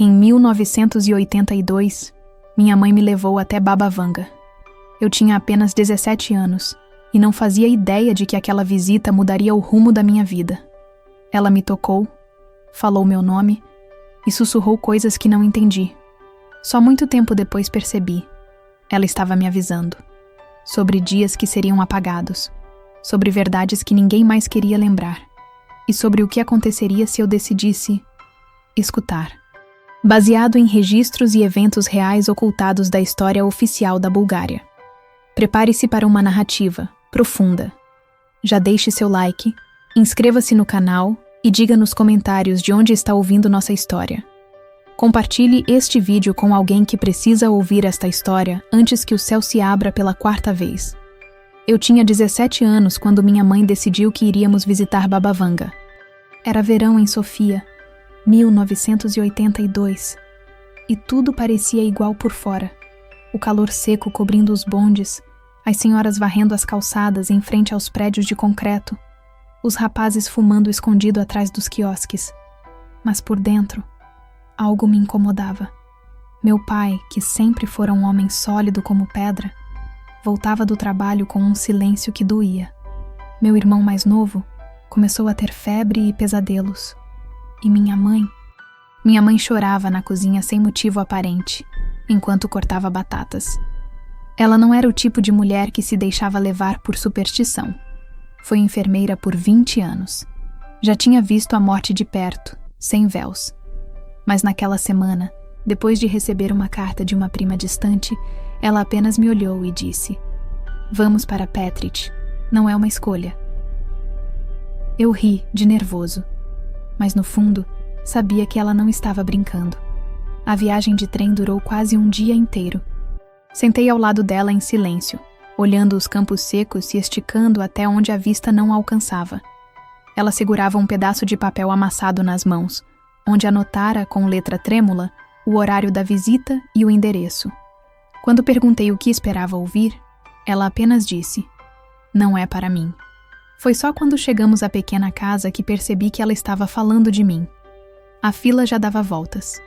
Em 1982, minha mãe me levou até Baba Vanga. Eu tinha apenas 17 anos e não fazia ideia de que aquela visita mudaria o rumo da minha vida. Ela me tocou, falou meu nome e sussurrou coisas que não entendi. Só muito tempo depois percebi. Ela estava me avisando. Sobre dias que seriam apagados, sobre verdades que ninguém mais queria lembrar e sobre o que aconteceria se eu decidisse escutar. Baseado em registros e eventos reais ocultados da história oficial da Bulgária. Prepare-se para uma narrativa profunda. Já deixe seu like, inscreva-se no canal e diga nos comentários de onde está ouvindo nossa história. Compartilhe este vídeo com alguém que precisa ouvir esta história antes que o céu se abra pela 4ª vez. Eu tinha 17 anos quando minha mãe decidiu que iríamos visitar Baba Vanga. Era verão em Sofia, 1982, e tudo parecia igual por fora. O calor seco cobrindo os bondes, as senhoras varrendo as calçadas em frente aos prédios de concreto, os rapazes fumando escondido atrás dos quiosques. Mas por dentro, algo me incomodava. Meu pai, que sempre fora um homem sólido como pedra, voltava do trabalho com um silêncio que doía. Meu irmão mais novo começou a ter febre e pesadelos. E minha mãe chorava na cozinha sem motivo aparente, enquanto cortava batatas. Ela não era o tipo de mulher que se deixava levar por superstição. Foi enfermeira por 20 anos. Já tinha visto a morte de perto, sem véus. Mas naquela semana, depois de receber uma carta de uma prima distante, ela apenas me olhou e disse: "Vamos para Petrich, não é uma escolha." Eu ri, de nervoso. Mas no fundo, sabia que ela não estava brincando. A viagem de trem durou quase um dia inteiro. Sentei ao lado dela em silêncio, olhando os campos secos se esticando até onde a vista não alcançava. Ela segurava um pedaço de papel amassado nas mãos, onde anotara com letra trêmula o horário da visita e o endereço. Quando perguntei o que esperava ouvir, ela apenas disse: "Não é para mim." Foi só quando chegamos à pequena casa que percebi que ela estava falando de mim. A fila já dava voltas.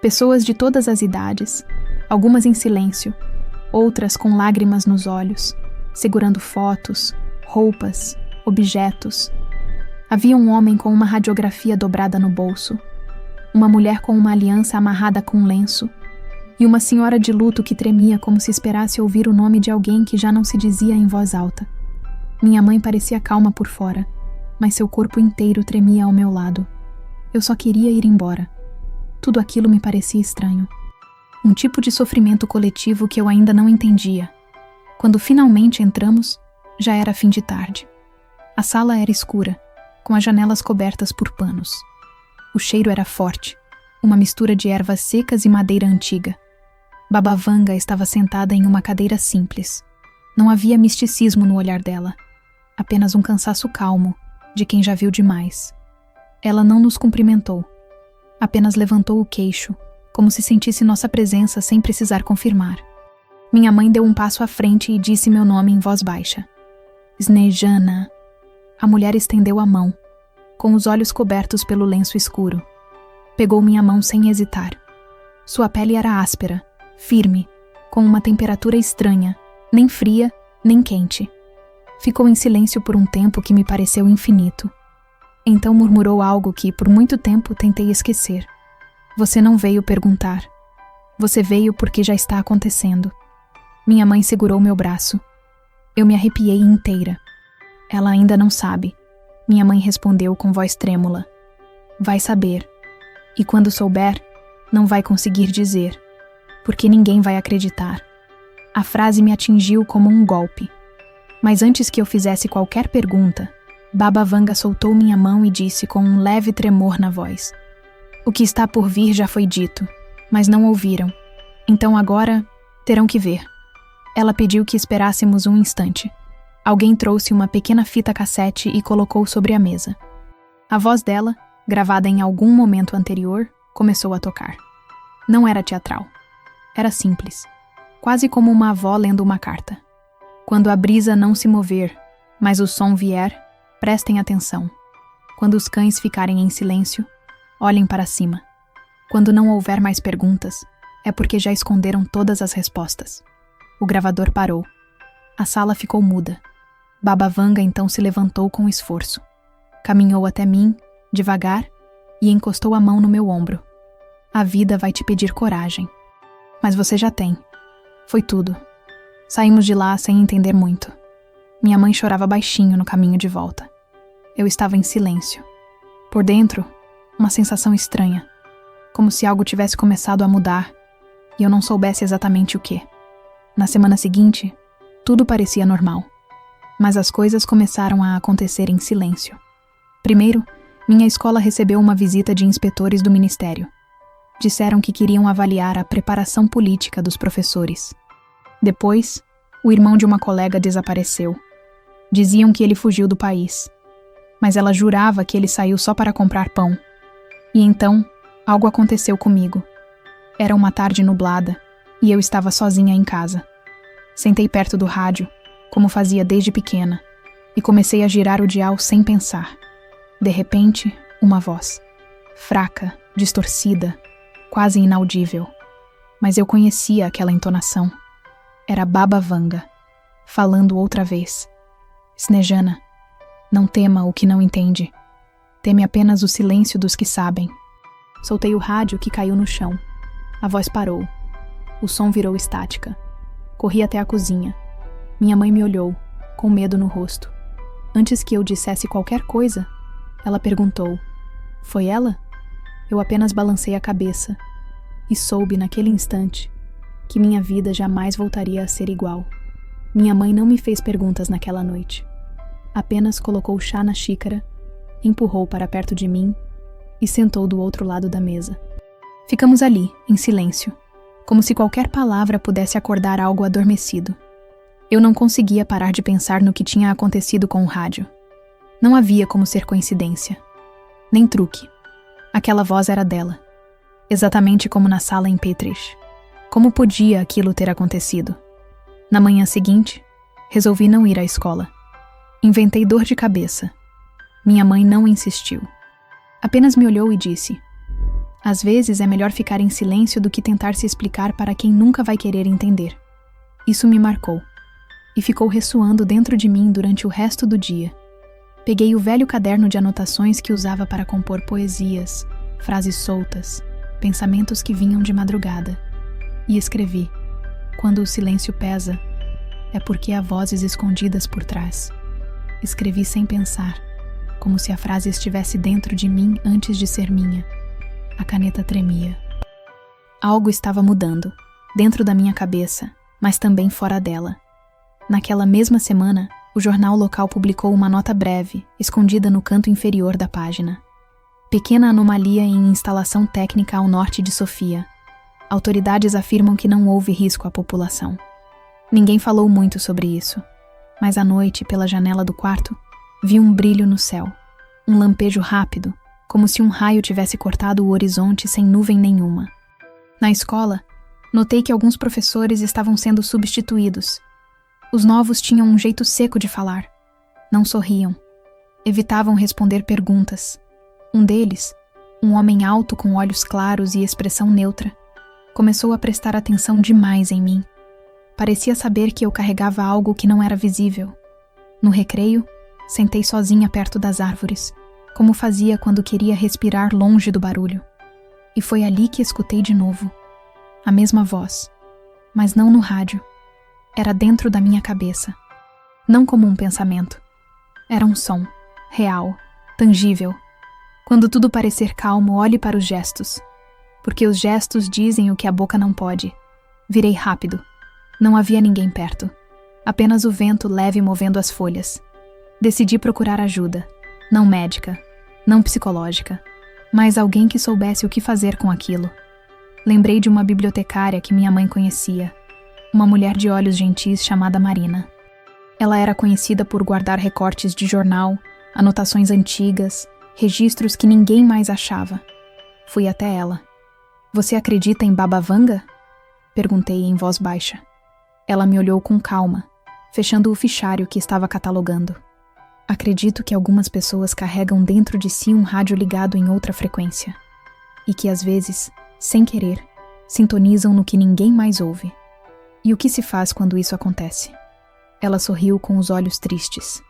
Pessoas de todas as idades, algumas em silêncio, outras com lágrimas nos olhos, segurando fotos, roupas, objetos. Havia um homem com uma radiografia dobrada no bolso, uma mulher com uma aliança amarrada com um lenço, e uma senhora de luto que tremia como se esperasse ouvir o nome de alguém que já não se dizia em voz alta. Minha mãe parecia calma por fora, mas seu corpo inteiro tremia ao meu lado. Eu só queria ir embora. Tudo aquilo me parecia estranho. Um tipo de sofrimento coletivo que eu ainda não entendia. Quando finalmente entramos, já era fim de tarde. A sala era escura, com as janelas cobertas por panos. O cheiro era forte, uma mistura de ervas secas e madeira antiga. Baba Vanga estava sentada em uma cadeira simples. Não havia misticismo no olhar dela. Apenas um cansaço calmo, de quem já viu demais. Ela não nos cumprimentou. Apenas levantou o queixo, como se sentisse nossa presença sem precisar confirmar. Minha mãe deu um passo à frente e disse meu nome em voz baixa. "Snejana." A mulher estendeu a mão, com os olhos cobertos pelo lenço escuro. Pegou minha mão sem hesitar. Sua pele era áspera, firme, com uma temperatura estranha, nem fria, nem quente. Ficou em silêncio por um tempo que me pareceu infinito. Então murmurou algo que, por muito tempo, tentei esquecer. "Você não veio perguntar. Você veio porque já está acontecendo." Minha mãe segurou meu braço. Eu me arrepiei inteira. "Ela ainda não sabe." Minha mãe respondeu com voz trêmula. "Vai saber. E quando souber, não vai conseguir dizer, porque ninguém vai acreditar." A frase me atingiu como um golpe. Mas antes que eu fizesse qualquer pergunta, Baba Vanga soltou minha mão e disse com um leve tremor na voz: "O que está por vir já foi dito, mas não ouviram. Então agora terão que ver." Ela pediu que esperássemos um instante. Alguém trouxe uma pequena fita cassete e colocou sobre a mesa. A voz dela, gravada em algum momento anterior, começou a tocar. Não era teatral. Era simples, quase como uma avó lendo uma carta. "Quando a brisa não se mover, mas o som vier, prestem atenção. Quando os cães ficarem em silêncio, olhem para cima. Quando não houver mais perguntas, é porque já esconderam todas as respostas. O gravador parou. A sala ficou muda. Baba Vanga então se levantou com esforço. Caminhou até mim, devagar, e encostou a mão no meu ombro. A vida vai te pedir coragem. Mas você já tem. Foi tudo. Saímos de lá sem entender muito. Minha mãe chorava baixinho no caminho de volta. Eu estava em silêncio. Por dentro, uma sensação estranha. Como se algo tivesse começado a mudar, e eu não soubesse exatamente o que. Na semana seguinte, tudo parecia normal. Mas as coisas começaram a acontecer em silêncio. Primeiro, minha escola recebeu uma visita de inspetores do ministério. Disseram que queriam avaliar a preparação política dos professores. Depois, o irmão de uma colega desapareceu. Diziam que ele fugiu do país. Mas ela jurava que ele saiu só para comprar pão. E então, algo aconteceu comigo. Era uma tarde nublada, e eu estava sozinha em casa. Sentei perto do rádio, como fazia desde pequena, e comecei a girar o dial sem pensar. De repente, uma voz. Fraca, distorcida, quase inaudível. Mas eu conhecia aquela entonação. Era Baba Vanga, falando outra vez. Snejana, não tema o que não entende. Teme apenas o silêncio dos que sabem. Soltei o rádio que caiu no chão. A voz parou. O som virou estática. Corri até a cozinha. Minha mãe me olhou, com medo no rosto. Antes que eu dissesse qualquer coisa, ela perguntou: foi ela? Eu apenas balancei a cabeça e soube naquele instante que minha vida jamais voltaria a ser igual. Minha mãe não me fez perguntas naquela noite. Apenas colocou chá na xícara, empurrou para perto de mim e sentou do outro lado da mesa. Ficamos ali, em silêncio, como se qualquer palavra pudesse acordar algo adormecido. Eu não conseguia parar de pensar no que tinha acontecido com o rádio. Não havia como ser coincidência. Nem truque. Aquela voz era dela. Exatamente como na sala em Petrich. Como podia aquilo ter acontecido? Na manhã seguinte, resolvi não ir à escola. Inventei dor de cabeça. Minha mãe não insistiu. Apenas me olhou e disse: às vezes é melhor ficar em silêncio do que tentar se explicar para quem nunca vai querer entender. Isso me marcou. E ficou ressoando dentro de mim durante o resto do dia. Peguei o velho caderno de anotações que usava para compor poesias, frases soltas, pensamentos que vinham de madrugada. E escrevi: quando o silêncio pesa, é porque há vozes escondidas por trás. Escrevi sem pensar, como se a frase estivesse dentro de mim antes de ser minha. A caneta tremia. Algo estava mudando, dentro da minha cabeça, mas também fora dela. Naquela mesma semana, o jornal local publicou uma nota breve, escondida no canto inferior da página. Pequena anomalia em instalação técnica ao norte de Sofia. Autoridades afirmam que não houve risco à população. Ninguém falou muito sobre isso, mas à noite, pela janela do quarto, vi um brilho no céu. Um lampejo rápido, como se um raio tivesse cortado o horizonte sem nuvem nenhuma. Na escola, notei que alguns professores estavam sendo substituídos. Os novos tinham um jeito seco de falar. Não sorriam. Evitavam responder perguntas. Um deles, um homem alto com olhos claros e expressão neutra, começou a prestar atenção demais em mim. Parecia saber que eu carregava algo que não era visível. No recreio, sentei sozinha perto das árvores, como fazia quando queria respirar longe do barulho. E foi ali que escutei de novo. A mesma voz, mas não no rádio. Era dentro da minha cabeça. Não como um pensamento. Era um som, real, tangível. Quando tudo parecer calmo, olhe para os gestos. Porque os gestos dizem o que a boca não pode. Virei rápido. Não havia ninguém perto. Apenas o vento leve movendo as folhas. Decidi procurar ajuda. Não médica, não psicológica, mas alguém que soubesse o que fazer com aquilo. Lembrei de uma bibliotecária que minha mãe conhecia. Uma mulher de olhos gentis chamada Marina. Ela era conhecida por guardar recortes de jornal, anotações antigas, registros que ninguém mais achava. Fui até ela. Você acredita em Baba Vanga? Perguntei em voz baixa. Ela me olhou com calma, fechando o fichário que estava catalogando. Acredito que algumas pessoas carregam dentro de si um rádio ligado em outra frequência. E que às vezes sem querer, sintonizam no que ninguém mais ouve. E o que se faz quando isso acontece? Ela sorriu com os olhos tristes.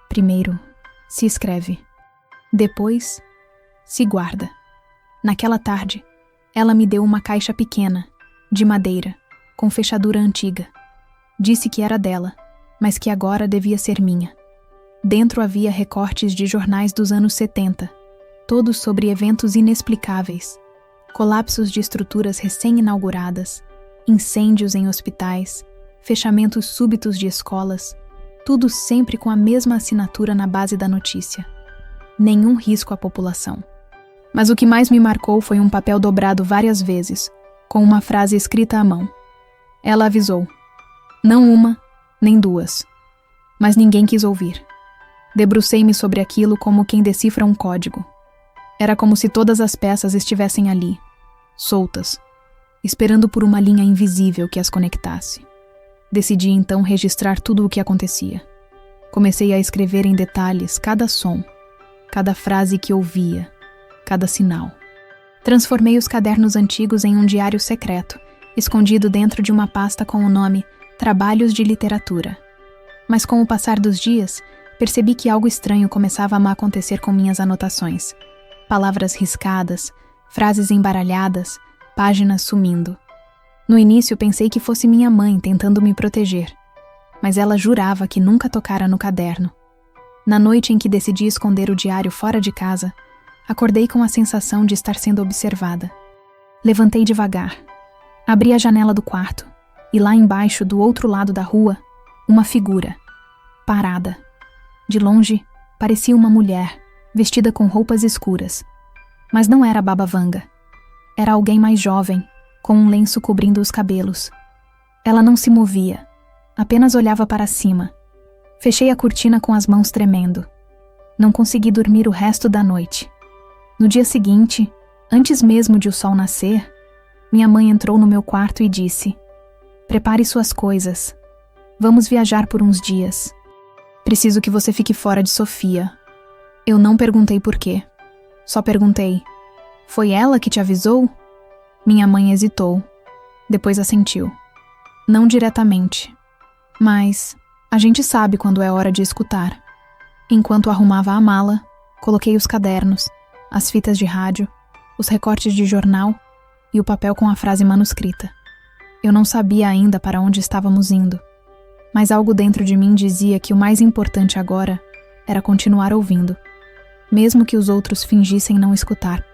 Primeiro, se escreve. Depois, se guarda. Naquela tarde, ela me deu uma caixa pequena, de madeira, com fechadura antiga. Disse que era dela, mas que agora devia ser minha. Dentro havia recortes de jornais dos anos 70, todos sobre eventos inexplicáveis, colapsos de estruturas recém-inauguradas, incêndios em hospitais, fechamentos súbitos de escolas, tudo sempre com a mesma assinatura na base da notícia. Nenhum risco à população. Mas o que mais me marcou foi um papel dobrado várias vezes, com uma frase escrita à mão. Ela avisou. Não uma, nem duas. Mas ninguém quis ouvir. Debrucei-me sobre aquilo como quem decifra um código. Era como se todas as peças estivessem ali, soltas, esperando por uma linha invisível que as conectasse. Decidi então registrar tudo o que acontecia. Comecei a escrever em detalhes cada som, cada frase que ouvia, cada sinal. Transformei os cadernos antigos em um diário secreto, escondido dentro de uma pasta com o nome Trabalhos de Literatura. Mas com o passar dos dias, percebi que algo estranho começava a acontecer com minhas anotações. Palavras riscadas, frases embaralhadas, páginas sumindo. No início pensei que fosse minha mãe tentando me proteger, mas ela jurava que nunca tocara no caderno. Na noite em que decidi esconder o diário fora de casa, acordei com a sensação de estar sendo observada. Levantei devagar, abri a janela do quarto e lá embaixo, do outro lado da rua, uma figura, parada. De longe, parecia uma mulher, vestida com roupas escuras. Mas não era Baba Vanga. Era alguém mais jovem, com um lenço cobrindo os cabelos. Ela não se movia, apenas olhava para cima. Fechei a cortina com as mãos tremendo. Não consegui dormir o resto da noite. No dia seguinte, antes mesmo de o sol nascer, minha mãe entrou no meu quarto e disse: "Prepare suas coisas. Vamos viajar por uns dias. Preciso que você fique fora de Sofia." Eu não perguntei por quê. Só perguntei: "Foi ela que te avisou?" Minha mãe hesitou. Depois assentiu. Não diretamente. Mas a gente sabe quando é hora de escutar. Enquanto arrumava a mala, coloquei os cadernos, as fitas de rádio, os recortes de jornal e o papel com a frase manuscrita. Eu não sabia ainda para onde estávamos indo, mas algo dentro de mim dizia que o mais importante agora era continuar ouvindo, mesmo que os outros fingissem não escutar,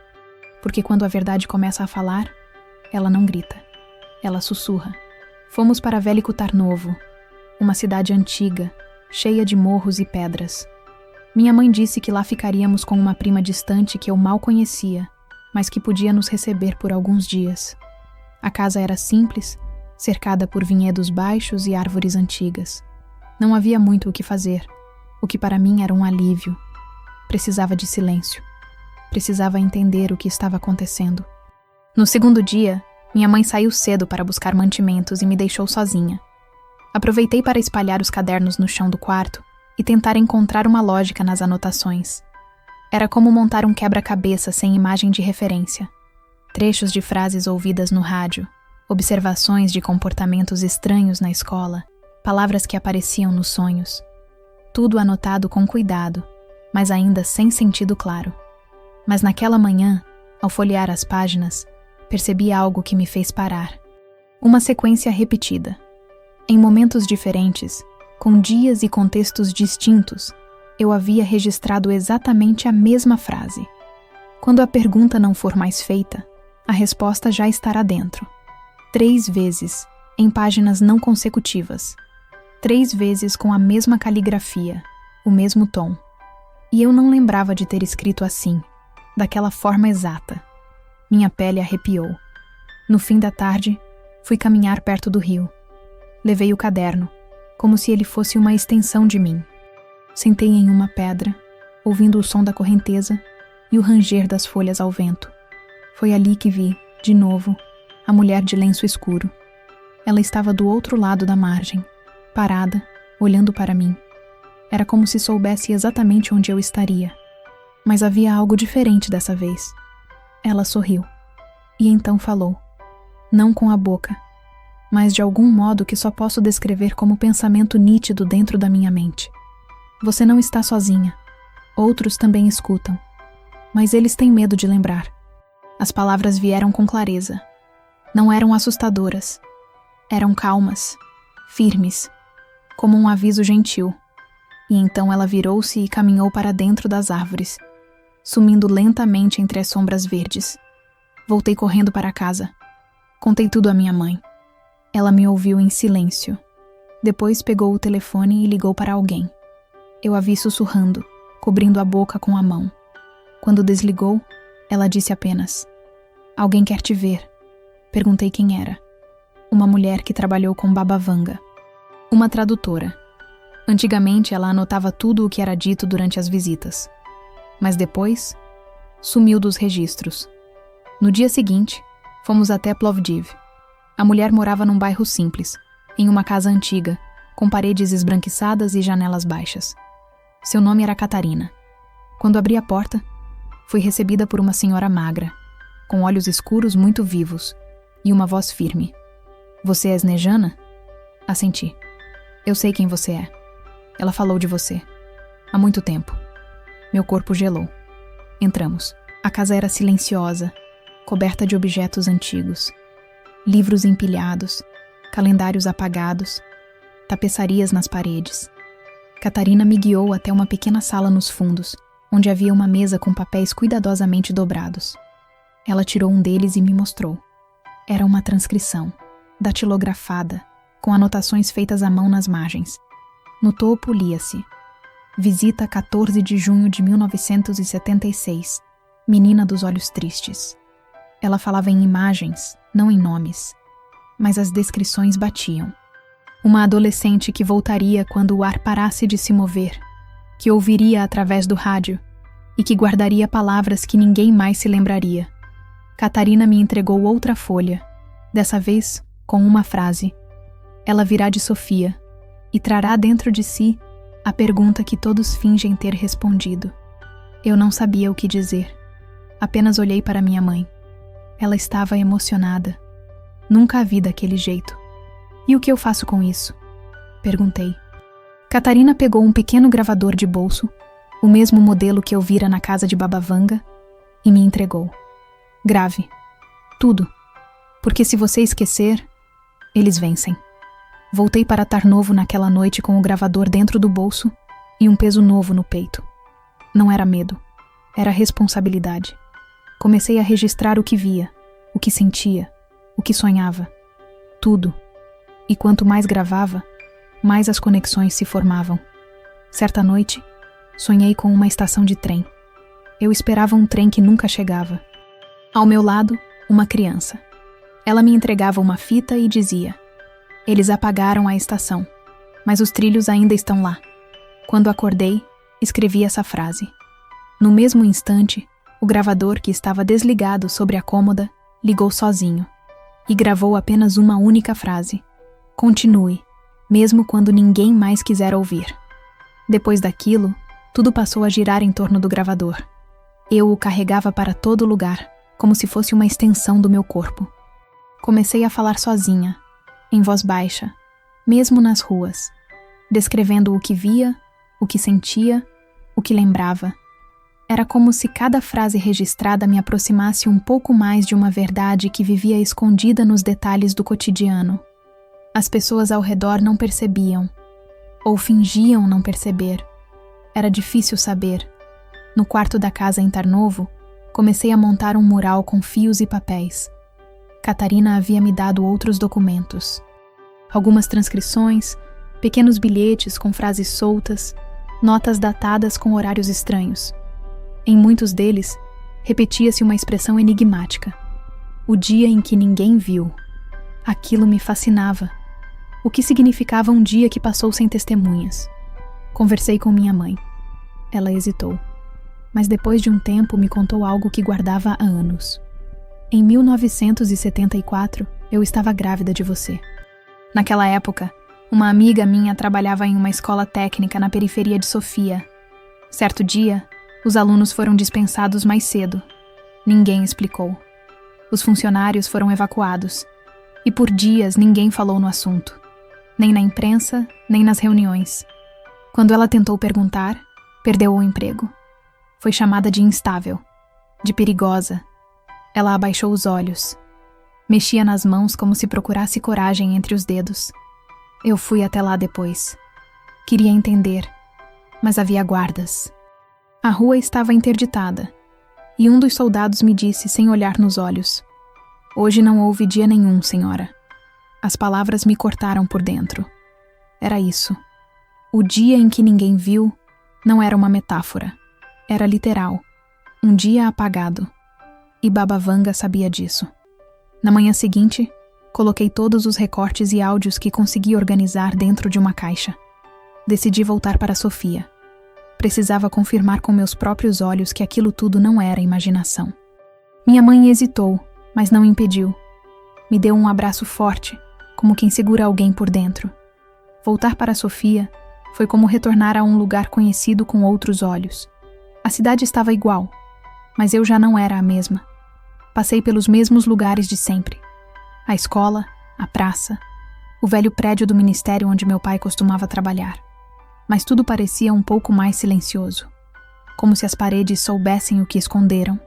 porque quando a verdade começa a falar, ela não grita, ela sussurra. Fomos para Velho Tarnovo, uma cidade antiga, cheia de morros e pedras. Minha mãe disse que lá ficaríamos com uma prima distante que eu mal conhecia, mas que podia nos receber por alguns dias. A casa era simples, cercada por vinhedos baixos e árvores antigas. Não havia muito o que fazer, o que para mim era um alívio. Precisava de silêncio. Precisava entender o que estava acontecendo. No segundo dia, minha mãe saiu cedo para buscar mantimentos e me deixou sozinha. Aproveitei para espalhar os cadernos no chão do quarto e tentar encontrar uma lógica nas anotações. Era como montar um quebra-cabeça sem imagem de referência. Trechos de frases ouvidas no rádio, observações de comportamentos estranhos na escola, palavras que apareciam nos sonhos. Tudo anotado com cuidado, mas ainda sem sentido claro. Mas naquela manhã, ao folhear as páginas, percebi algo que me fez parar. Uma sequência repetida. Em momentos diferentes, com dias e contextos distintos, eu havia registrado exatamente a mesma frase. Quando a pergunta não for mais feita, a resposta já estará dentro. 3 vezes, em páginas não consecutivas. 3 vezes com a mesma caligrafia, o mesmo tom. E eu não lembrava de ter escrito assim, daquela forma exata. Minha pele arrepiou. No fim da tarde, fui caminhar perto do rio. Levei o caderno, como se ele fosse uma extensão de mim. Sentei em uma pedra, ouvindo o som da correnteza e o ranger das folhas ao vento. Foi ali que vi, de novo, a mulher de lenço escuro. Ela estava do outro lado da margem, parada, olhando para mim. Era como se soubesse exatamente onde eu estaria. Mas havia algo diferente dessa vez. Ela sorriu. E então falou, não com a boca, mas de algum modo que só posso descrever como pensamento nítido dentro da minha mente. Você não está sozinha. Outros também escutam. Mas eles têm medo de lembrar. As palavras vieram com clareza. Não eram assustadoras. Eram calmas, firmes, como um aviso gentil. E então ela virou-se e caminhou para dentro das árvores, sumindo lentamente entre as sombras verdes. Voltei correndo para casa. Contei tudo à minha mãe. Ela me ouviu em silêncio. Depois pegou o telefone e ligou para alguém. Eu a vi sussurrando, cobrindo a boca com a mão. Quando desligou, ela disse apenas: "Alguém quer te ver." Perguntei quem era. Uma mulher que trabalhou com Baba Vanga. Uma tradutora. Antigamente ela anotava tudo o que era dito durante as visitas. Mas depois, sumiu dos registros. No dia seguinte, fomos até Plovdiv. A mulher morava num bairro simples, em uma casa antiga, com paredes esbranquiçadas e janelas baixas. Seu nome era Catarina. Quando abri a porta, fui recebida por uma senhora magra, com olhos escuros muito vivos e uma voz firme. "Você é Snejana?" Assenti. "Eu sei quem você é. Ela falou de você. Há muito tempo." Meu corpo gelou. Entramos. A casa era silenciosa, coberta de objetos antigos. Livros empilhados, calendários apagados, tapeçarias nas paredes. Catarina me guiou até uma pequena sala nos fundos, onde havia uma mesa com papéis cuidadosamente dobrados. Ela tirou um deles e me mostrou. Era uma transcrição, datilografada, com anotações feitas à mão nas margens. No topo lia-se: "Visita 14 de junho de 1976. Menina dos olhos tristes." Ela falava em imagens, não em nomes, mas as descrições batiam. Uma adolescente que voltaria quando o ar parasse de se mover, que ouviria através do rádio e que guardaria palavras que ninguém mais se lembraria. Catarina me entregou outra folha, dessa vez com uma frase: "Ela virá de Sofia e trará dentro de si a pergunta que todos fingem ter respondido." Eu não sabia o que dizer. Apenas olhei para minha mãe. Ela estava emocionada. Nunca a vi daquele jeito. "E o que eu faço com isso?" perguntei. Catarina pegou um pequeno gravador de bolso, o mesmo modelo que eu vira na casa de Baba Vanga, e me entregou. "Grave. Tudo. Porque se você esquecer, eles vencem." Voltei para Tarnovo naquela noite com o gravador dentro do bolso e um peso novo no peito. Não era medo. Era responsabilidade. Comecei a registrar o que via, o que sentia, o que sonhava. Tudo. E quanto mais gravava, mais as conexões se formavam. Certa noite, sonhei com uma estação de trem. Eu esperava um trem que nunca chegava. Ao meu lado, uma criança. Ela me entregava uma fita e dizia: "Eles apagaram a estação, mas os trilhos ainda estão lá." Quando acordei, escrevi essa frase. No mesmo instante, o gravador que estava desligado sobre a cômoda ligou sozinho e gravou apenas uma única frase: "Continue, mesmo quando ninguém mais quiser ouvir." Depois daquilo, tudo passou a girar em torno do gravador. Eu o carregava para todo lugar, como se fosse uma extensão do meu corpo. Comecei a falar sozinha, em voz baixa, mesmo nas ruas, descrevendo o que via, o que sentia, o que lembrava. Era como se cada frase registrada me aproximasse um pouco mais de uma verdade que vivia escondida nos detalhes do cotidiano. As pessoas ao redor não percebiam, ou fingiam não perceber. Era difícil saber. No quarto da casa em Tarnovo, comecei a montar um mural com fios e papéis. Catarina havia me dado outros documentos. Algumas transcrições, pequenos bilhetes com frases soltas, notas datadas com horários estranhos. Em muitos deles, repetia-se uma expressão enigmática: "O dia em que ninguém viu." Aquilo me fascinava. O que significava um dia que passou sem testemunhas? Conversei com minha mãe. Ela hesitou, mas depois de um tempo me contou algo que guardava há anos. "Em 1974, eu estava grávida de você. Naquela época, uma amiga minha trabalhava em uma escola técnica na periferia de Sofia. Certo dia, os alunos foram dispensados mais cedo. Ninguém explicou. Os funcionários foram evacuados. E por dias ninguém falou no assunto. Nem na imprensa, nem nas reuniões. Quando ela tentou perguntar, perdeu o emprego. Foi chamada de instável, de perigosa. Ela abaixou os olhos. Mexia nas mãos como se procurasse coragem entre os dedos. Eu fui até lá depois. Queria entender, mas havia guardas. A rua estava interditada, e um dos soldados me disse sem olhar nos olhos: "Hoje não houve dia nenhum, senhora." As palavras me cortaram por dentro. Era isso. O dia em que ninguém viu não era uma metáfora. Era literal. Um dia apagado. E Baba Vanga sabia disso. Na manhã seguinte, coloquei todos os recortes e áudios que consegui organizar dentro de uma caixa. Decidi voltar para Sofia. Precisava confirmar com meus próprios olhos que aquilo tudo não era imaginação. Minha mãe hesitou, mas não impediu. Me deu um abraço forte, como quem segura alguém por dentro. Voltar para Sofia foi como retornar a um lugar conhecido com outros olhos. A cidade estava igual, mas eu já não era a mesma. Passei pelos mesmos lugares de sempre. A escola, a praça, o velho prédio do ministério onde meu pai costumava trabalhar. Mas tudo parecia um pouco mais silencioso, como se as paredes soubessem o que esconderam.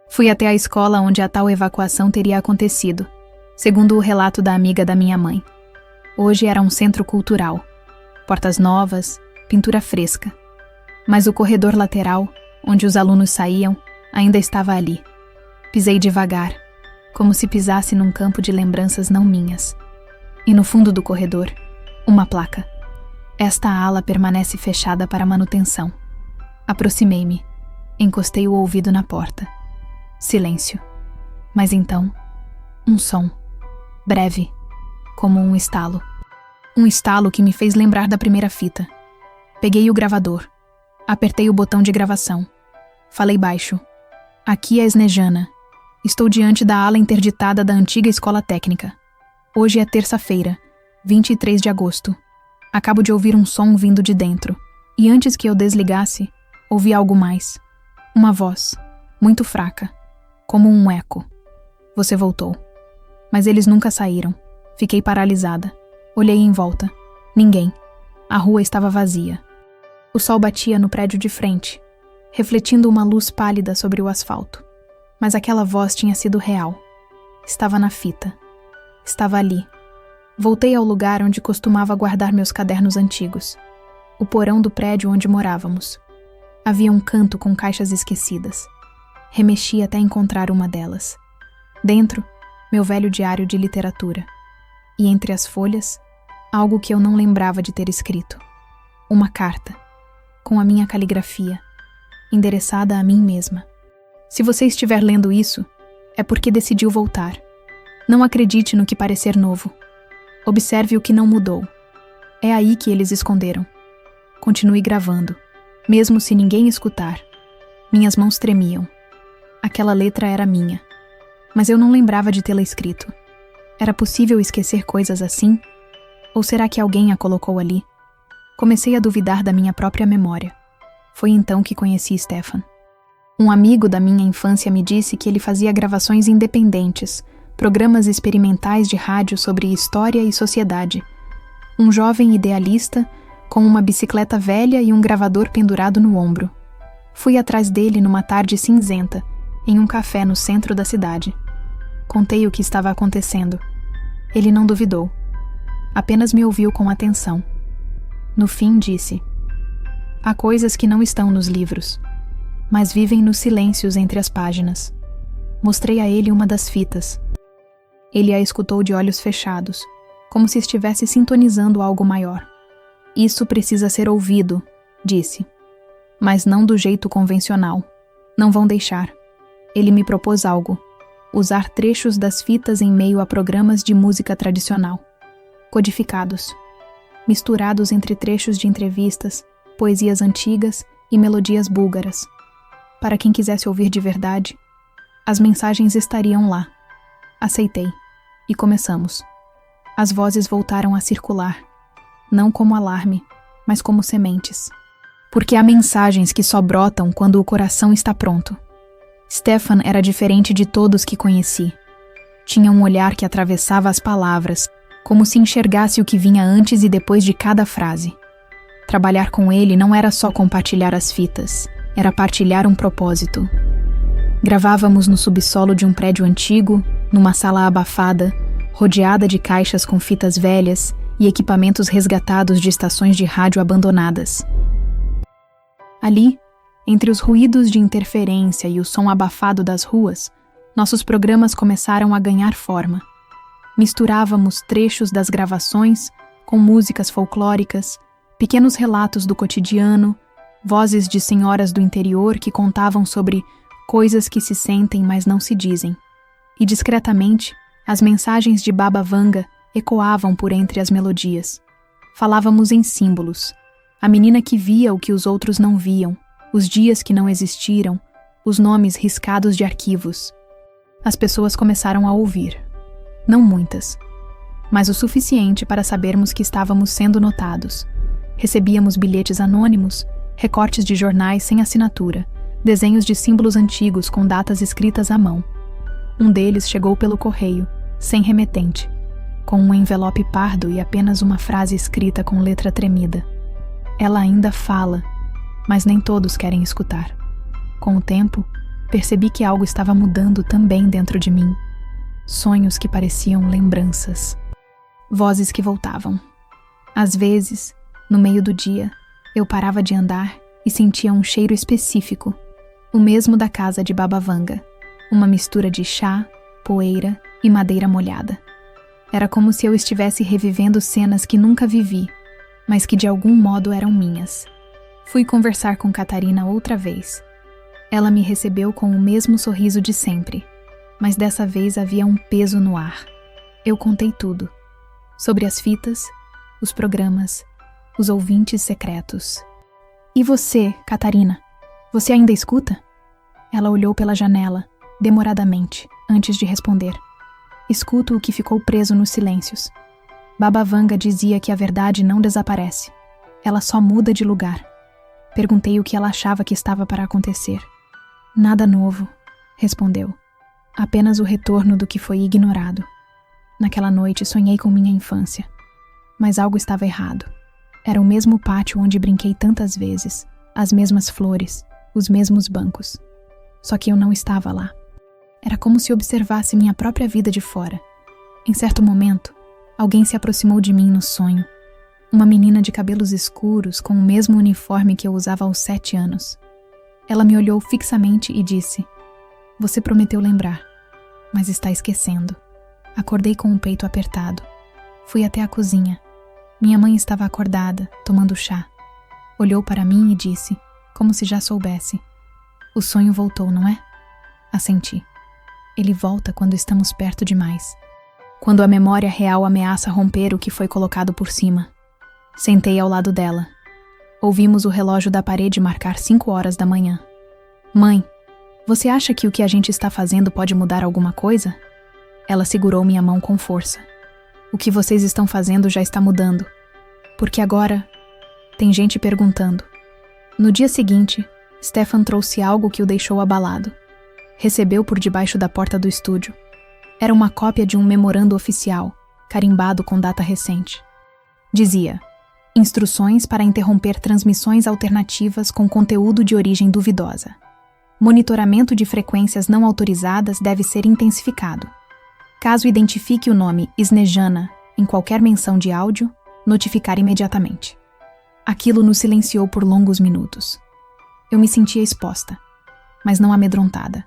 Fui até a escola onde a tal evacuação teria acontecido, segundo o relato da amiga da minha mãe. Hoje era um centro cultural. Portas novas, pintura fresca. Mas o corredor lateral, onde os alunos saíam, ainda estava ali. Pisei devagar, como se pisasse num campo de lembranças não minhas. E no fundo do corredor, uma placa. Esta ala permanece fechada para manutenção. Aproximei-me. Encostei o ouvido na porta. Silêncio. Mas então, um som. Breve, como um estalo. Um estalo que me fez lembrar da primeira fita. Peguei o gravador. Apertei o botão de gravação. Falei baixo. "Aqui é Snejana. Estou diante da ala interditada da antiga escola técnica. Hoje é terça-feira, 23 de agosto. Acabo de ouvir um som vindo de dentro. E antes que eu desligasse, ouvi algo mais. Uma voz, muito fraca, como um eco. Você voltou." Mas eles nunca saíram. Fiquei paralisada. Olhei em volta. Ninguém. A rua estava vazia. O sol batia no prédio de frente, refletindo uma luz pálida sobre o asfalto. Mas aquela voz tinha sido real. Estava na fita. Estava ali. Voltei ao lugar onde costumava guardar meus cadernos antigos. O porão do prédio onde morávamos. Havia um canto com caixas esquecidas. Remexi até encontrar uma delas. Dentro, meu velho diário de literatura. E entre as folhas, algo que eu não lembrava de ter escrito. Uma carta, com a minha caligrafia, endereçada a mim mesma. Se você estiver lendo isso, é porque decidiu voltar. Não acredite no que parecer novo. Observe o que não mudou. É aí que eles esconderam. Continue gravando, mesmo se ninguém escutar. Minhas mãos tremiam. Aquela letra era minha, mas eu não lembrava de tê-la escrito. Era possível esquecer coisas assim? Ou será que alguém a colocou ali? Comecei a duvidar da minha própria memória. Foi então que conheci Stefan. Um amigo da minha infância me disse que ele fazia gravações independentes, programas experimentais de rádio sobre história e sociedade. Um jovem idealista, com uma bicicleta velha e um gravador pendurado no ombro. Fui atrás dele numa tarde cinzenta, em um café no centro da cidade. Contei o que estava acontecendo. Ele não duvidou. Apenas me ouviu com atenção. No fim, disse: "Há coisas que não estão nos livros, mas vivem nos silêncios entre as páginas." Mostrei a ele uma das fitas. Ele a escutou de olhos fechados, como se estivesse sintonizando algo maior. "Isso precisa ser ouvido", disse. "Mas não do jeito convencional. Não vão deixar." Ele me propôs algo: usar trechos das fitas em meio a programas de música tradicional. Codificados. Misturados entre trechos de entrevistas, poesias antigas e melodias búlgaras. Para quem quisesse ouvir de verdade, as mensagens estariam lá. Aceitei. E começamos. As vozes voltaram a circular, não como alarme, mas como sementes. Porque há mensagens que só brotam quando o coração está pronto. Stefan era diferente de todos que conheci. Tinha um olhar que atravessava as palavras, como se enxergasse o que vinha antes e depois de cada frase. Trabalhar com ele não era só compartilhar as fitas, era partilhar um propósito. Gravávamos no subsolo de um prédio antigo, numa sala abafada, rodeada de caixas com fitas velhas e equipamentos resgatados de estações de rádio abandonadas. Ali, entre os ruídos de interferência e o som abafado das ruas, nossos programas começaram a ganhar forma. Misturávamos trechos das gravações com músicas folclóricas, pequenos relatos do cotidiano, vozes de senhoras do interior que contavam sobre coisas que se sentem, mas não se dizem. E discretamente, as mensagens de Baba Vanga ecoavam por entre as melodias. Falávamos em símbolos. A menina que via o que os outros não viam, os dias que não existiram, os nomes riscados de arquivos. As pessoas começaram a ouvir. Não muitas, mas o suficiente para sabermos que estávamos sendo notados. Recebíamos bilhetes anônimos, recortes de jornais sem assinatura, desenhos de símbolos antigos com datas escritas à mão. Um deles chegou pelo correio, sem remetente, com um envelope pardo e apenas uma frase escrita com letra tremida. Ela ainda fala, mas nem todos querem escutar. Com o tempo, percebi que algo estava mudando também dentro de mim. Sonhos que pareciam lembranças. Vozes que voltavam. Às vezes, no meio do dia, eu parava de andar e sentia um cheiro específico, o mesmo da casa de Baba Vanga, uma mistura de chá, poeira e madeira molhada. Era como se eu estivesse revivendo cenas que nunca vivi, mas que de algum modo eram minhas. Fui conversar com Catarina outra vez. Ela me recebeu com o mesmo sorriso de sempre, mas dessa vez havia um peso no ar. Eu contei tudo. Sobre as fitas, os programas, os ouvintes secretos. E você, Catarina? Você ainda escuta? Ela olhou pela janela, demoradamente, antes de responder. Escuto o que ficou preso nos silêncios. Baba Vanga dizia que a verdade não desaparece. Ela só muda de lugar. Perguntei o que ela achava que estava para acontecer. Nada novo, respondeu. Apenas o retorno do que foi ignorado. Naquela noite sonhei com minha infância. Mas algo estava errado. Era o mesmo pátio onde brinquei tantas vezes, as mesmas flores, os mesmos bancos. Só que eu não estava lá. Era como se observasse minha própria vida de fora. Em certo momento, alguém se aproximou de mim no sonho. Uma menina de cabelos escuros com o mesmo uniforme que eu usava aos 7 anos. Ela me olhou fixamente e disse: "Você prometeu lembrar, mas está esquecendo." Acordei com o peito apertado. Fui até a cozinha. Minha mãe estava acordada, tomando chá. Olhou para mim e disse, como se já soubesse: "O sonho voltou, não é?" Assenti. Ele volta quando estamos perto demais. Quando a memória real ameaça romper o que foi colocado por cima. Sentei ao lado dela. Ouvimos o relógio da parede marcar 5 horas da manhã. "Mãe, você acha que o que a gente está fazendo pode mudar alguma coisa?" Ela segurou minha mão com força. "O que vocês estão fazendo já está mudando. Porque agora, tem gente perguntando." No dia seguinte, Stefan trouxe algo que o deixou abalado. Recebeu por debaixo da porta do estúdio. Era uma cópia de um memorando oficial, carimbado com data recente. Dizia: "Instruções para interromper transmissões alternativas com conteúdo de origem duvidosa. Monitoramento de frequências não autorizadas deve ser intensificado. Caso identifique o nome Snejana em qualquer menção de áudio, notificar imediatamente." Aquilo nos silenciou por longos minutos. Eu me sentia exposta, mas não amedrontada.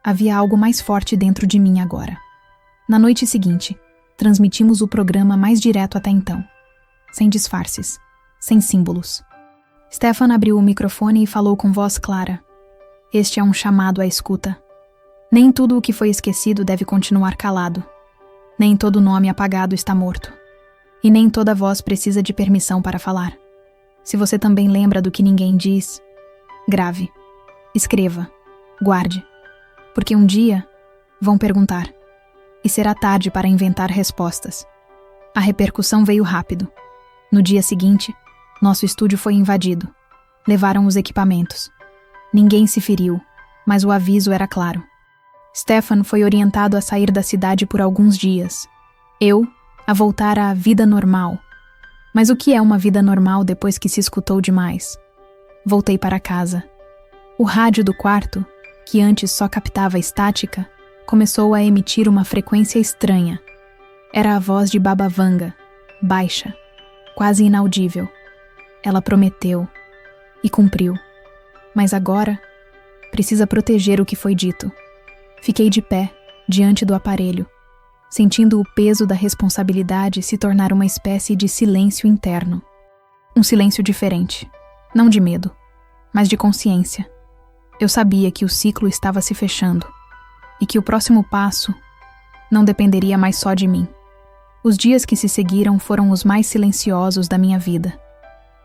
Havia algo mais forte dentro de mim agora. Na noite seguinte, transmitimos o programa mais direto até então. Sem disfarces, sem símbolos. Stefan abriu o microfone e falou com voz clara: "Este é um chamado à escuta. Nem tudo o que foi esquecido deve continuar calado. Nem todo nome apagado está morto. E nem toda voz precisa de permissão para falar. Se você também lembra do que ninguém diz, grave, escreva, guarde. Porque um dia vão perguntar, e será tarde para inventar respostas." A repercussão veio rápido. No dia seguinte, nosso estúdio foi invadido. Levaram os equipamentos. Ninguém se feriu, Mas o aviso era claro. Stefan foi orientado a sair da cidade por alguns dias. Eu, a voltar à vida normal. Mas o que é uma vida normal depois que se escutou demais? Voltei para casa. O rádio do quarto, que antes só captava estática, começou a emitir uma frequência estranha. Era a voz de Baba Vanga, baixa, quase inaudível. Ela prometeu e cumpriu. Mas agora, precisa proteger o que foi dito. Fiquei de pé, diante do aparelho, sentindo o peso da responsabilidade se tornar uma espécie de silêncio interno. Um silêncio diferente, não de medo, mas de consciência. Eu sabia que o ciclo estava se fechando e que o próximo passo não dependeria mais só de mim. Os dias que se seguiram foram os mais silenciosos da minha vida.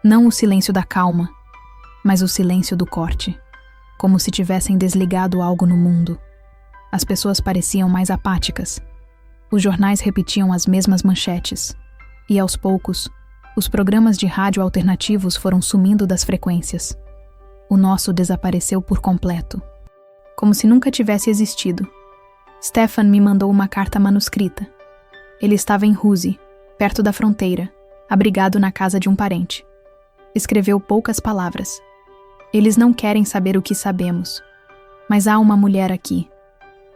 Não o silêncio da calma, mas o silêncio do corte, como se tivessem desligado algo no mundo. As pessoas pareciam mais apáticas. Os jornais repetiam as mesmas manchetes. E, aos poucos, os programas de rádio alternativos foram sumindo das frequências. O nosso desapareceu por completo. Como se nunca tivesse existido. Stefan me mandou uma carta manuscrita. Ele estava em Ruse, perto da fronteira, abrigado na casa de um parente. Escreveu poucas palavras. Eles não querem saber o que sabemos. Mas há uma mulher aqui.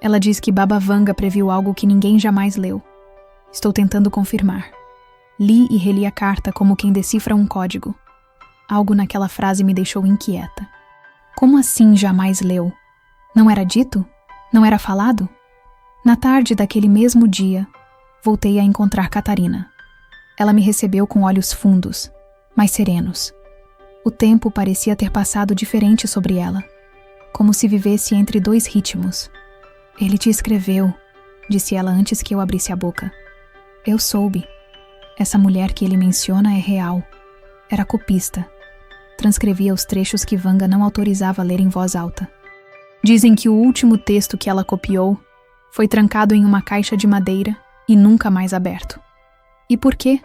Ela diz que Baba Vanga previu algo que ninguém jamais leu. Estou tentando confirmar. Li e reli a carta como quem decifra um código. Algo naquela frase me deixou inquieta. Como assim jamais leu? Não era dito? Não era falado? Na tarde daquele mesmo dia, voltei a encontrar Catarina. Ela me recebeu com olhos fundos, mas serenos. O tempo parecia ter passado diferente sobre ela, como se vivesse entre dois ritmos. Ele te escreveu, disse ela antes que eu abrisse a boca. Eu soube. Essa mulher que ele menciona é real. Era copista. Transcrevia os trechos que Vanga não autorizava ler em voz alta. Dizem que o último texto que ela copiou foi trancado em uma caixa de madeira e nunca mais aberto. E por quê?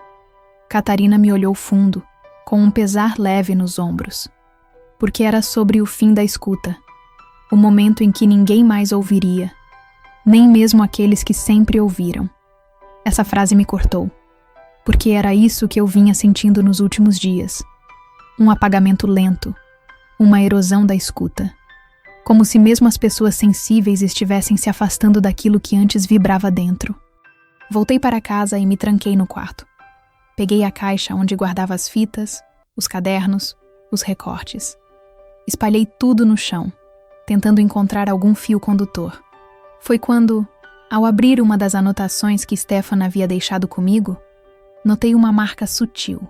Catarina me olhou fundo, com um pesar leve nos ombros. Porque era sobre o fim da escuta. O momento em que ninguém mais ouviria. Nem mesmo aqueles que sempre ouviram. Essa frase me cortou. Porque era isso que eu vinha sentindo nos últimos dias. Um apagamento lento. Uma erosão da escuta. Como se mesmo as pessoas sensíveis estivessem se afastando daquilo que antes vibrava dentro. Voltei para casa e me tranquei no quarto. Peguei a caixa onde guardava as fitas, os cadernos, os recortes. Espalhei tudo no chão, tentando encontrar algum fio condutor. Foi quando, ao abrir uma das anotações que Stefan havia deixado comigo, notei uma marca sutil,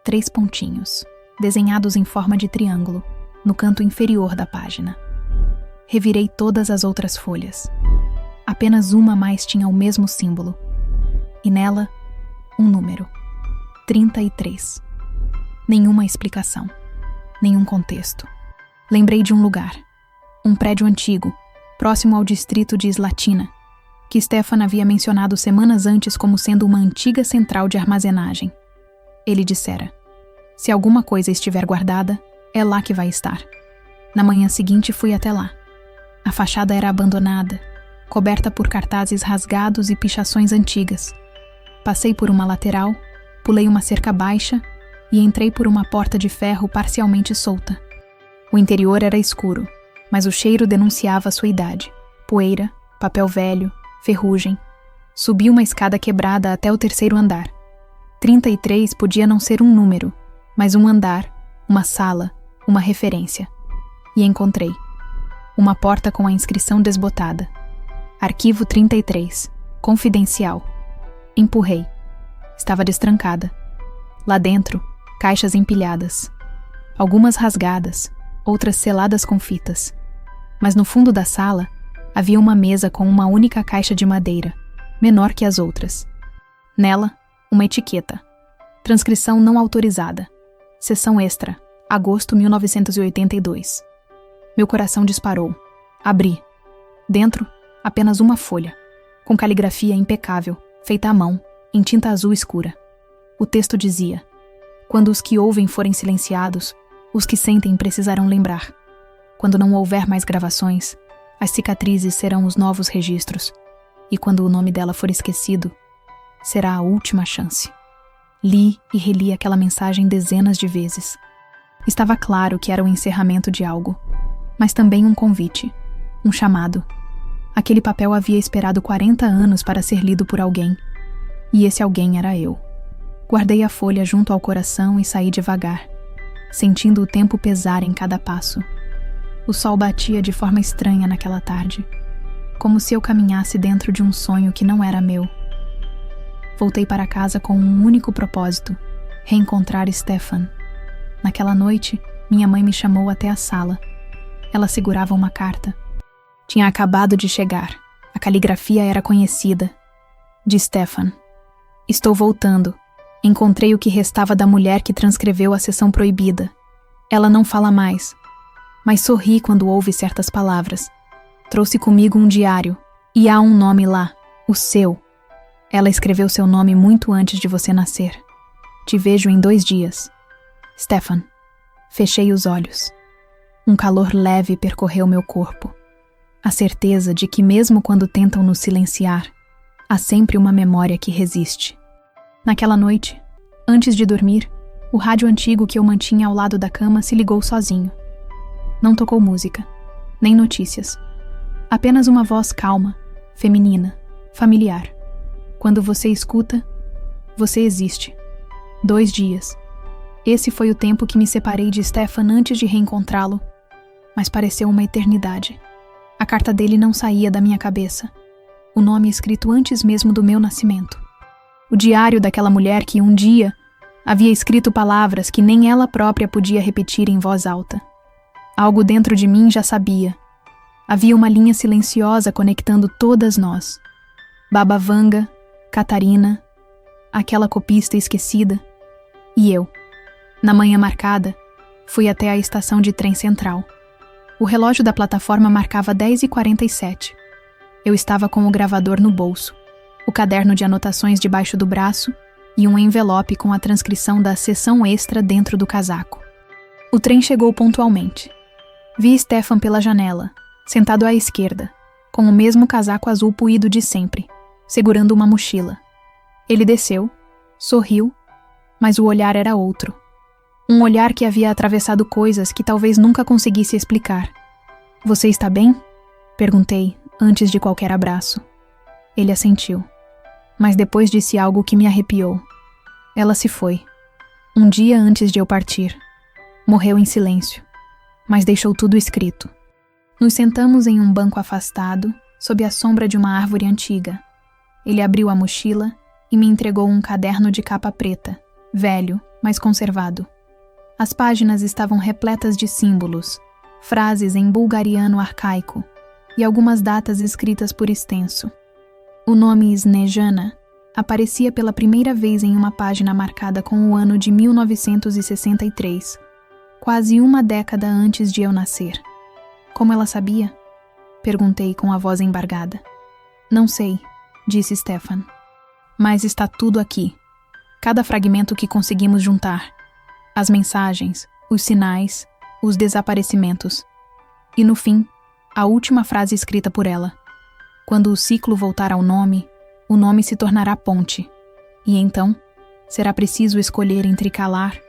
3 pontinhos, desenhados em forma de triângulo, no canto inferior da página. Revirei todas as outras folhas. Apenas uma mais tinha o mesmo símbolo. E nela, um número. 33. Nenhuma explicação. Nenhum contexto. Lembrei de um lugar. Um prédio antigo, próximo ao distrito de Slatina, que Stefan havia mencionado semanas antes como sendo uma antiga central de armazenagem. Ele dissera: se alguma coisa estiver guardada, é lá que vai estar. Na manhã seguinte fui até lá. A fachada era abandonada, coberta por cartazes rasgados e pichações antigas. Passei por uma lateral, pulei uma cerca baixa e entrei por uma porta de ferro parcialmente solta. O interior era escuro, mas o cheiro denunciava sua idade. Poeira, papel velho, ferrugem. Subi uma escada quebrada até o 3º andar. 33 podia não ser um número, mas um andar, uma sala, uma referência. E encontrei. Uma porta com a inscrição desbotada. Arquivo 33. Confidencial. Empurrei. Estava destrancada. Lá dentro, caixas empilhadas. Algumas rasgadas, outras seladas com fitas. Mas no fundo da sala, havia uma mesa com uma única caixa de madeira, menor que as outras. Nela, uma etiqueta. Transcrição não autorizada. Seção extra. Agosto 1982. Meu coração disparou. Abri. Dentro, apenas uma folha, com caligrafia impecável, feita à mão, em tinta azul escura. O texto dizia: quando os que ouvem forem silenciados, os que sentem precisarão lembrar. Quando não houver mais gravações, as cicatrizes serão os novos registros. E quando o nome dela for esquecido, será a última chance. Li e reli aquela mensagem dezenas de vezes. Estava claro que era o encerramento de algo, mas também um convite, um chamado. Aquele papel havia esperado 40 anos para ser lido por alguém, e esse alguém era eu. Guardei a folha junto ao coração e saí devagar, sentindo o tempo pesar em cada passo. O sol batia de forma estranha naquela tarde, como se eu caminhasse dentro de um sonho que não era meu. Voltei para casa com um único propósito: reencontrar Stefan. Naquela noite, minha mãe me chamou até a sala. Ela segurava uma carta. Tinha acabado de chegar. A caligrafia era conhecida. De Stefan. Estou voltando. Encontrei o que restava da mulher que transcreveu a sessão proibida. Ela não fala mais, mas sorri quando ouve certas palavras. Trouxe comigo um diário, e há um nome lá, o seu. Ela escreveu seu nome muito antes de você nascer. Te vejo em 2 dias. Stefan. Fechei os olhos. Um calor leve percorreu meu corpo. A certeza de que mesmo quando tentam nos silenciar, há sempre uma memória que resiste. Naquela noite, antes de dormir, o rádio antigo que eu mantinha ao lado da cama se ligou sozinho. Não tocou música, nem notícias. Apenas uma voz calma, feminina, familiar. Quando você escuta, você existe. 2 dias. Esse foi o tempo que me separei de Stefan antes de reencontrá-lo, mas pareceu uma eternidade. A carta dele não saía da minha cabeça. O nome escrito antes mesmo do meu nascimento. O diário daquela mulher que um dia havia escrito palavras que nem ela própria podia repetir em voz alta. Algo dentro de mim já sabia. Havia uma linha silenciosa conectando todas nós. Baba Vanga, Catarina, aquela copista esquecida, e eu. Na manhã marcada, fui até a estação de trem central. O relógio da plataforma marcava 10h47. Eu estava com o gravador no bolso, o caderno de anotações debaixo do braço e um envelope com a transcrição da sessão extra dentro do casaco. O trem chegou pontualmente. Vi Stefan pela janela, sentado à esquerda, com o mesmo casaco azul puído de sempre, segurando uma mochila. Ele desceu, sorriu, mas o olhar era outro. Um olhar que havia atravessado coisas que talvez nunca conseguisse explicar. "Você está bem?" Perguntei, antes de qualquer abraço. Ele assentiu, mas depois disse algo que me arrepiou. Ela se foi. Um dia antes de eu partir. Morreu em silêncio, mas deixou tudo escrito. Nos sentamos em um banco afastado, sob a sombra de uma árvore antiga. Ele abriu a mochila e me entregou um caderno de capa preta, velho, mas conservado. As páginas estavam repletas de símbolos, frases em bulgariano arcaico e algumas datas escritas por extenso. O nome Snejana aparecia pela primeira vez em uma página marcada com o ano de 1963, quase uma década antes de eu nascer. Como ela sabia? Perguntei com a voz embargada. Não sei, disse Stefan. Mas está tudo aqui. Cada fragmento que conseguimos juntar. As mensagens, os sinais, os desaparecimentos. E no fim, a última frase escrita por ela. Quando o ciclo voltar ao nome, o nome se tornará ponte. E então, será preciso escolher entre calar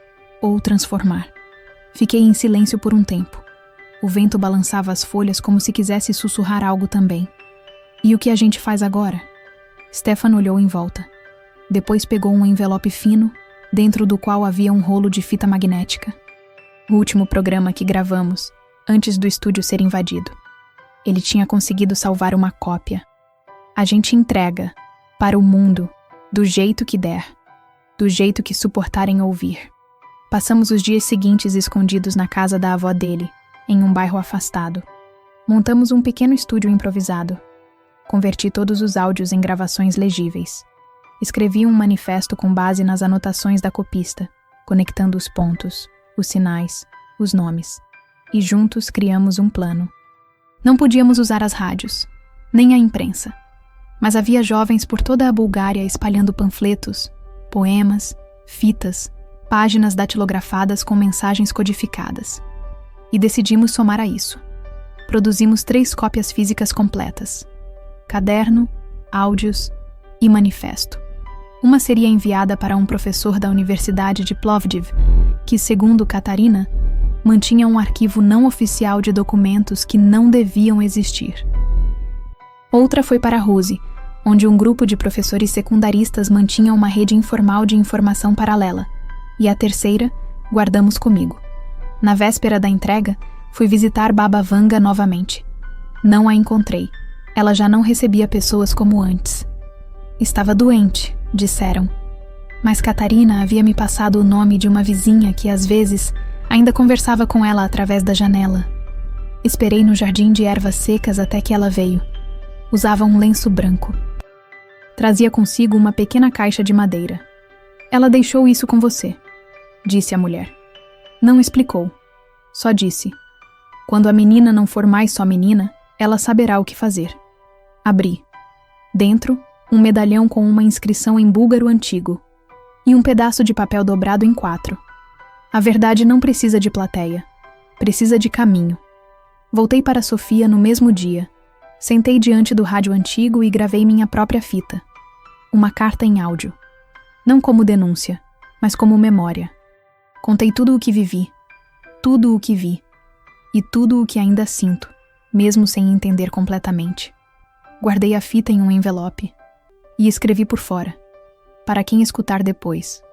ou transformar. Fiquei em silêncio por um tempo. O vento balançava as folhas como se quisesse sussurrar algo também. E o que a gente faz agora? Stefan olhou em volta. Depois pegou um envelope fino, dentro do qual havia um rolo de fita magnética. O último programa que gravamos, antes do estúdio ser invadido. Ele tinha conseguido salvar uma cópia. A gente entrega, para o mundo, do jeito que der, do jeito que suportarem ouvir. Passamos os dias seguintes escondidos na casa da avó dele, em um bairro afastado. Montamos um pequeno estúdio improvisado. Converti todos os áudios em gravações legíveis. Escrevi um manifesto com base nas anotações da copista, conectando os pontos, os sinais, os nomes. E juntos criamos um plano. Não podíamos usar as rádios, nem a imprensa. Mas havia jovens por toda a Bulgária espalhando panfletos, poemas, fitas, páginas datilografadas com mensagens codificadas. e decidimos somar a isso. Produzimos 3 cópias físicas completas: caderno, áudios e manifesto. Uma seria enviada para um professor da Universidade de Plovdiv, que, segundo Catarina, mantinha um arquivo não oficial de documentos que não deviam existir. Outra foi para Rose, onde um grupo de professores secundaristas mantinha uma rede informal de informação paralela, e a terceira guardamos comigo. Na véspera da entrega, fui visitar Baba Vanga novamente. Não a encontrei. Ela já não recebia pessoas como antes. Estava doente, disseram. Mas Catarina havia me passado o nome de uma vizinha que, às vezes, ainda conversava com ela através da janela. Esperei no jardim de ervas secas até que ela veio. Usava um lenço branco. Trazia consigo uma pequena caixa de madeira. Ela deixou isso com você, disse a mulher. Não explicou. Só disse: quando a menina não for mais só menina, ela saberá o que fazer. Abri. Dentro, um medalhão com uma inscrição em búlgaro antigo e um pedaço de papel dobrado em 4. A verdade não precisa de plateia. Precisa de caminho. Voltei para Sofia no mesmo dia. Sentei diante do rádio antigo e gravei minha própria fita. Uma carta em áudio. Não como denúncia, mas como memória. Contei tudo o que vivi, tudo o que vi, e tudo o que ainda sinto, mesmo sem entender completamente. Guardei a fita em um envelope e escrevi por fora, para quem escutar depois.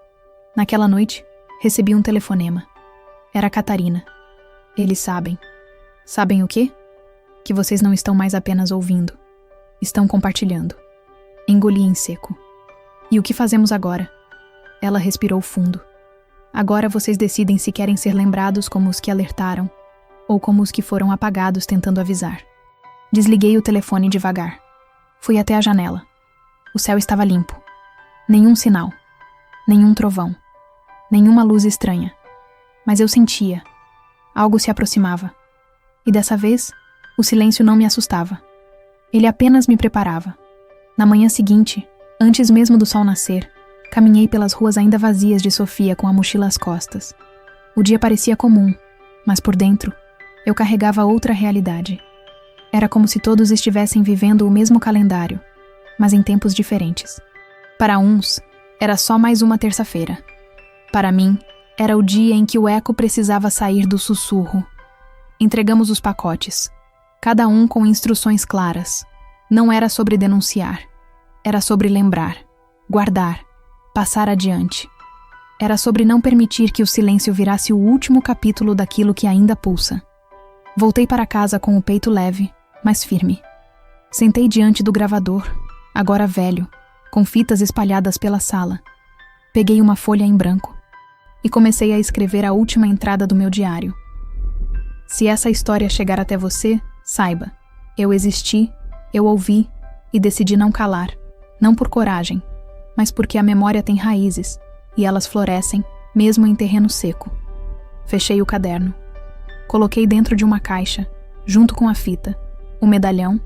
Naquela noite, recebi um telefonema. Era Catarina. Eles sabem. Sabem o quê? Que vocês não estão mais apenas ouvindo. Estão compartilhando. Engoli em seco. E o que fazemos agora? Ela respirou fundo. Agora vocês decidem se querem ser lembrados como os que alertaram, ou como os que foram apagados tentando avisar. Desliguei o telefone devagar. Fui até a janela. O céu estava limpo. Nenhum sinal. Nenhum trovão. Nenhuma luz estranha. Mas eu sentia. Algo se aproximava. E dessa vez, o silêncio não me assustava. Ele apenas me preparava. Na manhã seguinte, antes mesmo do sol nascer, caminhei pelas ruas ainda vazias de Sofia com a mochila às costas. O dia parecia comum, mas por dentro, eu carregava outra realidade. Era como se todos estivessem vivendo o mesmo calendário, mas em tempos diferentes. Para uns, era só mais uma terça-feira. Para mim, era o dia em que o eco precisava sair do sussurro. Entregamos os pacotes, cada um com instruções claras. Não era sobre denunciar. Era sobre lembrar, guardar, passar adiante. Era sobre não permitir que o silêncio virasse o último capítulo daquilo que ainda pulsa. Voltei para casa com o peito leve, mas firme. Sentei diante do gravador, agora velho, com fitas espalhadas pela sala. Peguei uma folha em branco e comecei a escrever a última entrada do meu diário. Se essa história chegar até você, saiba, eu existi, eu ouvi e decidi não calar, não por coragem, mas porque a memória tem raízes e elas florescem mesmo em terreno seco. Fechei o caderno. Coloquei dentro de uma caixa, junto com a fita, o medalhão,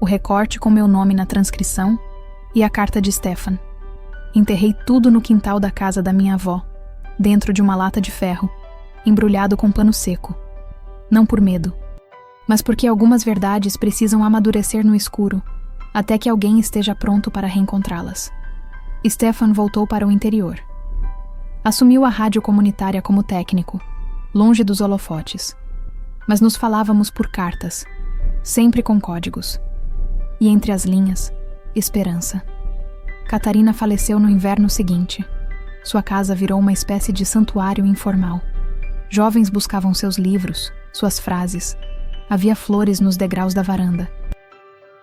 o recorte com meu nome na transcrição e a carta de Stefan. Enterrei tudo no quintal da casa da minha avó, dentro de uma lata de ferro, embrulhado com pano seco. Não por medo, mas porque algumas verdades precisam amadurecer no escuro, até que alguém esteja pronto para reencontrá-las. Stefan voltou para o interior. Assumiu a rádio comunitária como técnico, longe dos holofotes. Mas nos falávamos por cartas, sempre com códigos. E entre as linhas, esperança. Catarina faleceu no inverno seguinte. Sua casa virou uma espécie de santuário informal. Jovens buscavam seus livros, suas frases. Havia flores nos degraus da varanda.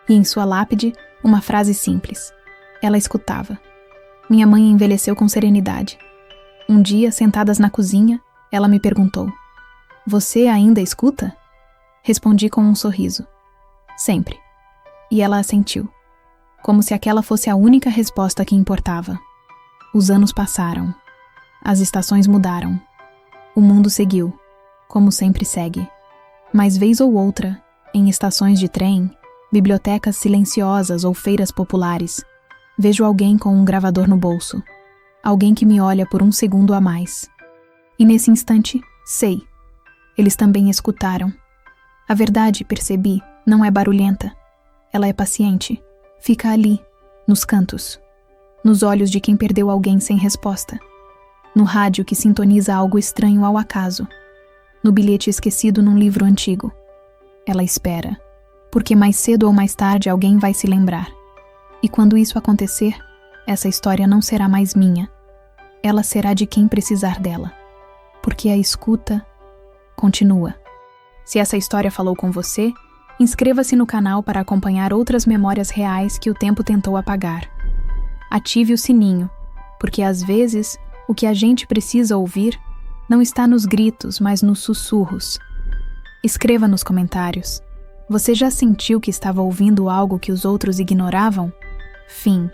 E em sua lápide, uma frase simples. Ela escutava. Minha mãe envelheceu com serenidade. Um dia, sentadas na cozinha, ela me perguntou: "Você ainda escuta?" Respondi com um sorriso. Sempre. E ela assentiu, como se aquela fosse a única resposta que importava. Os anos passaram. As estações mudaram. O mundo seguiu, como sempre segue. Mas vez ou outra, em estações de trem, bibliotecas silenciosas ou feiras populares, vejo alguém com um gravador no bolso. Alguém que me olha por um segundo a mais. E nesse instante, sei. Eles também escutaram. A verdade, percebi, não é barulhenta. Ela é paciente. Fica ali, nos cantos. Nos olhos de quem perdeu alguém sem resposta. No rádio que sintoniza algo estranho ao acaso. No bilhete esquecido num livro antigo. Ela espera, porque mais cedo ou mais tarde alguém vai se lembrar. E quando isso acontecer, essa história não será mais minha. Ela será de quem precisar dela. Porque a escuta continua. Se essa história falou com você, inscreva-se no canal para acompanhar outras memórias reais que o tempo tentou apagar. Ative o sininho, porque às vezes o que a gente precisa ouvir não está nos gritos, mas nos sussurros. Escreva nos comentários. Você já sentiu que estava ouvindo algo que os outros ignoravam? Fim.